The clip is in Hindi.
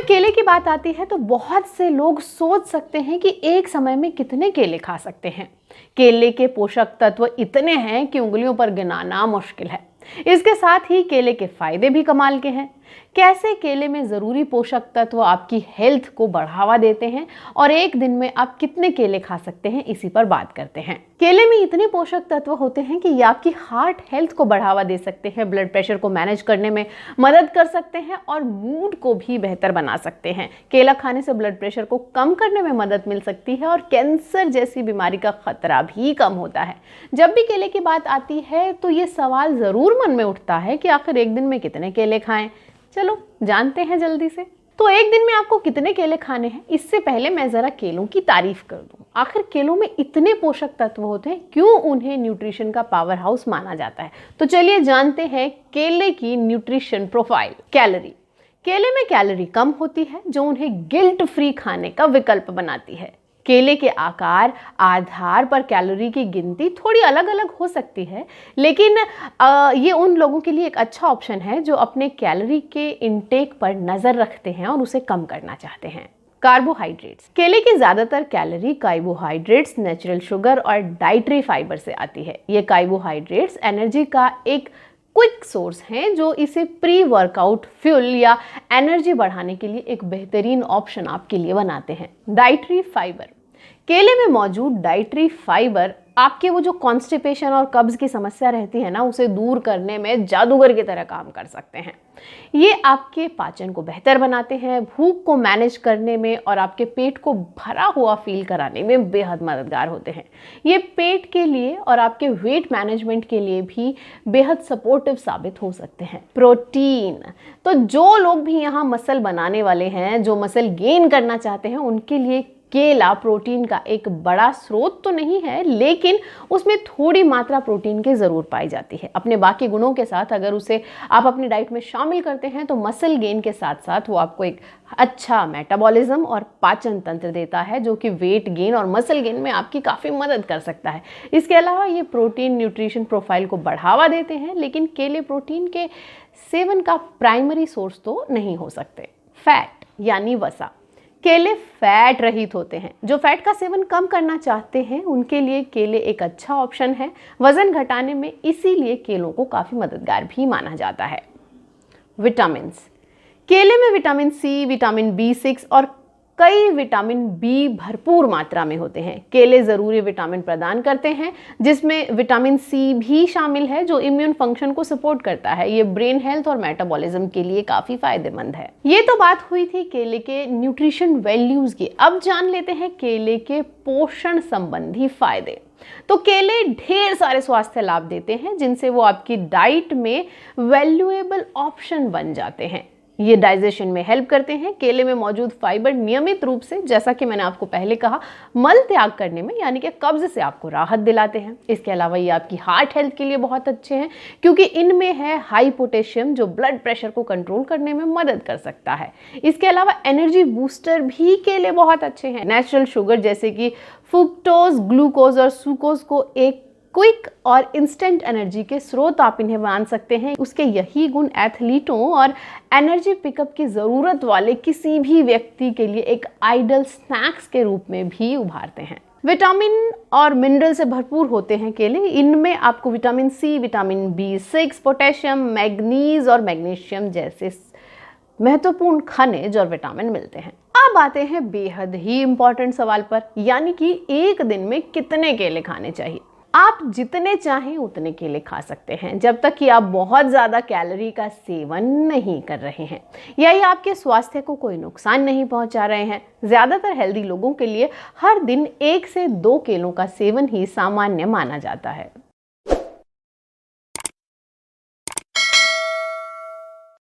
केले की बात आती है तो बहुत से लोग सोच सकते हैं कि एक समय में कितने केले खा सकते हैं। केले के पोषक तत्व इतने हैं कि उंगलियों पर गिनाना मुश्किल है। इसके साथ ही केले के फायदे भी कमाल के हैं। कैसे केले में ज़रूरी पोषक तत्व आपकी हेल्थ को बढ़ावा देते हैं और एक दिन में आप कितने केले खा सकते हैं, इसी पर बात करते हैं। केले में इतने पोषक तत्व होते हैं कि ये आपकी हार्ट हेल्थ को बढ़ावा दे सकते हैं, ब्लड प्रेशर को मैनेज करने में मदद कर सकते हैं और मूड को भी बेहतर बना सकते हैं। केला खाने से ब्लड प्रेशर को कम करने में मदद मिल सकती है और कैंसर जैसी बीमारी का खतरा भी कम होता है। जब भी केले की बात आती है तो ये सवाल ज़रूर मन में उठता है कि आखिर एक दिन में कितने केले खाएं। चलो जानते हैं जल्दी से। तो एक दिन में आपको कितने केले खाने हैं, इससे पहले मैं ज़रा केलों की तारीफ कर दूं। आखिर केलों में इतने पोषक तत्व होते हैं, क्यों उन्हें न्यूट्रिशन का पावर हाउस माना जाता है? तो चलिए जानते हैं केले की न्यूट्रिशन प्रोफाइल। कैलोरी। केले में कैलोरी कम होती है जो उन्हें गिल्ट फ्री खाने का विकल्प बनाती है। केले के आकार आधार पर कैलोरी की गिनती थोड़ी अलग अलग हो सकती है, लेकिन ये उन लोगों के लिए एक अच्छा ऑप्शन है जो अपने कैलोरी के इंटेक पर नज़र रखते हैं और उसे कम करना चाहते हैं। कार्बोहाइड्रेट्स। केले की ज़्यादातर कैलोरी कार्बोहाइड्रेट्स, नेचुरल शुगर और डाइटरी फाइबर से आती है। ये कार्बोहाइड्रेट्स एनर्जी का एक क्विक सोर्स हैं जो इसे प्री वर्कआउट फ्यूल या एनर्जी बढ़ाने के लिए एक बेहतरीन ऑप्शन आपके लिए बनाते हैं। Dietary fibre. केले में मौजूद डाइटरी फाइबर आपके वो जो कॉन्स्टिपेशन और कब्ज की समस्या रहती है ना, उसे दूर करने में जादूगर की तरह काम कर सकते हैं। ये आपके पाचन को बेहतर बनाते हैं, भूख को मैनेज करने में और आपके पेट को भरा हुआ फील कराने में बेहद मददगार होते हैं। ये पेट के लिए और आपके वेट मैनेजमेंट के लिए भी बेहद सपोर्टिव साबित हो सकते हैं। प्रोटीन। तो जो लोग भी यहाँ मसल बनाने वाले हैं, जो मसल गेन करना चाहते हैं, उनके लिए केला प्रोटीन का एक बड़ा स्रोत तो नहीं है, लेकिन उसमें थोड़ी मात्रा प्रोटीन की ज़रूर पाई जाती है। अपने बाकी गुणों के साथ अगर उसे आप अपनी डाइट में शामिल करते हैं तो मसल गेन के साथ साथ वो आपको एक अच्छा मेटाबॉलिज्म और पाचन तंत्र देता है, जो कि वेट गेन और मसल गेन में आपकी काफ़ी मदद कर सकता है। इसके अलावा ये प्रोटीन न्यूट्रिशन प्रोफाइल को बढ़ावा देते हैं, लेकिन केले प्रोटीन के सेवन का प्राइमरी सोर्स तो नहीं हो सकते। फैट यानी वसा। केले फैट रहित होते हैं। जो फैट का सेवन कम करना चाहते हैं उनके लिए केले एक अच्छा ऑप्शन है वजन घटाने में, इसीलिए केलों को काफ़ी मददगार भी माना जाता है। विटामिन्स। केले में विटामिन सी, विटामिन B6 और कई विटामिन बी भरपूर मात्रा में होते हैं। केले ज़रूरी विटामिन प्रदान करते हैं, जिसमें विटामिन सी भी शामिल है जो इम्यून फंक्शन को सपोर्ट करता है। ये ब्रेन हेल्थ और मेटाबॉलिज्म के लिए काफ़ी फायदेमंद है। ये तो बात हुई थी केले के न्यूट्रिशन वैल्यूज़ की। अब जान लेते हैं केले के पोषण संबंधी फायदे। तो केले ढेर सारे स्वास्थ्य लाभ देते हैं, जिनसे वो आपकी डाइट में वैल्यूएबल ऑप्शन बन जाते हैं। ये डाइजेशन में हेल्प करते हैं। केले में मौजूद फाइबर नियमित रूप से, जैसा कि मैंने आपको पहले कहा, मल त्याग करने में यानी कि कब्ज से आपको राहत दिलाते हैं। इसके अलावा ये आपकी हार्ट हेल्थ के लिए बहुत अच्छे हैं, क्योंकि इनमें है हाई पोटेशियम जो ब्लड प्रेशर को कंट्रोल करने में मदद कर सकता है। इसके अलावा एनर्जी बूस्टर भी केले बहुत अच्छे हैं। नेचुरल शुगर जैसे कि फ्रुक्टोज, ग्लूकोज और सुक्रोज को एक क्विक और इंस्टेंट एनर्जी के स्रोत आप इन्हें मान सकते हैं। उसके यही गुण एथलीटों और एनर्जी पिकअप की ज़रूरत वाले किसी भी व्यक्ति के लिए एक आइडल स्नैक्स के रूप में भी उभारते हैं। विटामिन और मिनरल से भरपूर होते हैं केले। इनमें आपको vitamin C, vitamin B6, potassium, manganese और मैग्नीशियम जैसे महत्वपूर्ण खनिज और विटामिन मिलते हैं। अब आते हैं बेहद ही इंपॉर्टेंट सवाल पर, यानी कि एक दिन में कितने केले खाने चाहिए। आप जितने चाहें उतने केले खा सकते हैं, जब तक कि आप बहुत ज़्यादा कैलोरी का सेवन नहीं कर रहे हैं या ये आपके स्वास्थ्य को कोई नुकसान नहीं पहुंचा रहे हैं। ज़्यादातर हेल्दी लोगों के लिए हर दिन 1 से 2 केलों का सेवन ही सामान्य माना जाता है।